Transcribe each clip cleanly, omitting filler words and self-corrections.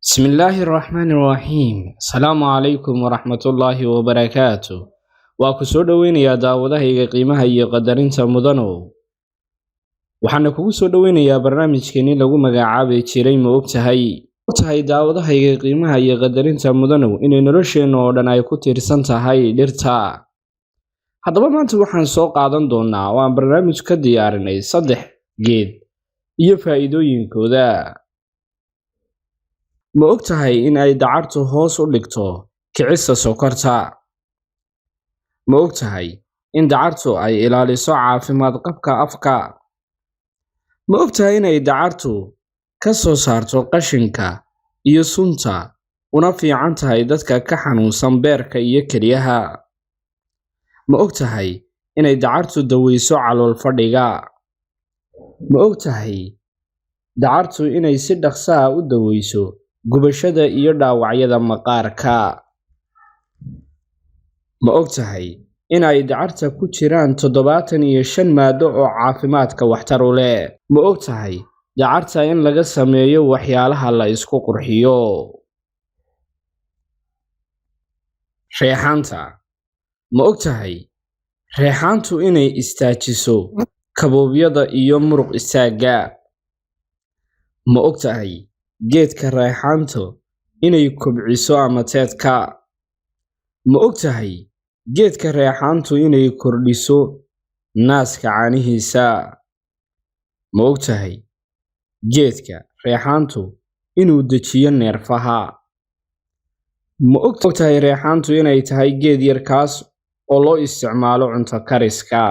بسم الله الرحمن الرحيم السلام عليكم ورحمة الله وبركاته وكسو دوينيا داودahayga qiimaha iyo qadarinta mudano waxaan kugu soo dhaweynayaa barnaamijkeeni lagu magacaabay jiray ma ogtahay daawadahayga qiimaha iyo qadarinta mudano inay nolosheena oo dhan ay ku tiirsan tahay dhirta haddaba maanta waxaan soo qaadan doonaa oo aan barnaamij ka diyaarinay 3 geed iyo faa'iidooyinkooda ma ogtahay in ay dacartu hoos u dhigto kicista sokorta ma ogtahay in dacartu ay ilaaliso caafimaad qabka afka ma ogtahay in ay dacartu ka soo saarto qashinka iyo sunta una fiican tahay dadka ka xanuunsan beerka iyo keliyaha ma ogtahay in ay dacartu daweyso calool fadhiga ma ogtahay dacartu inay si dhaqso ah u daweyso gubashada iyo dhaawacyada maqaarka ma ogtahay in ay dacarta ku jiraan 75 maado oo caafimaadka waxtar u leh ma ogtahay dacarta in laga sameeyo waxyaalaha la isku qurxiyo reexaanta ma ogtahay reexaantu inay istaajiso kaboobiyada iyo muruq istaaga ma ogtahay geedka reexaantu inay kobciso amateedka ma ogtahay geedka reexaantu inay kordhiso naaska caanihiisa ma ogtahay geedka reexaantu inuu dejiyo neerfaha ma ogtahay reexaantu inay tahay geed yar kaas oo loo isticmaalo cunto kariska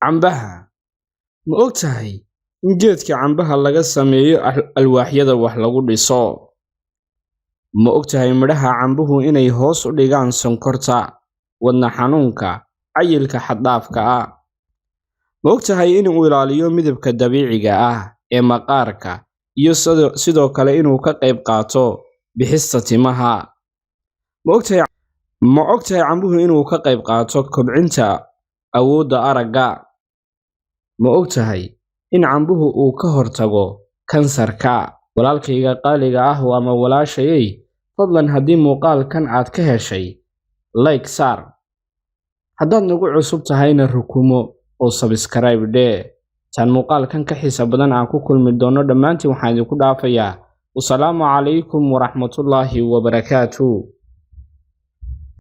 cambaha ma ogtahay in geedka cambaha laga sameeyo alwaaxyada wax lagu dhiso ma ogtahay midhaha cambuhu inay hoos u dhigaan sonkorta wadna xanuunka cayilka xad-dhaafka ah ma ogtahay inuu ilaaliyo midabka dabiiciga ah ee maqaarka iyo sidoo kale inuu ka qayb qaato bixista timaha ma ogtahay cambuhu inuu ka qayb qaato kobcinta awoodda aragga ma ogtahay in cambuhu uu ka hortago kansarka walaalkayga qaaliga ah ama walaashayay fadlan haddii muuqaalkan aad ka heshay like saar haddaad nagu cusub tahayna rukumo oo subscribe dhee tan muuqaalkan ka xiisa badan aan ku kulmi doono dhammaantiin waxaan idinku dhaafayaa wasalaamu calaykum waraxmatullaahi wabarakaatuh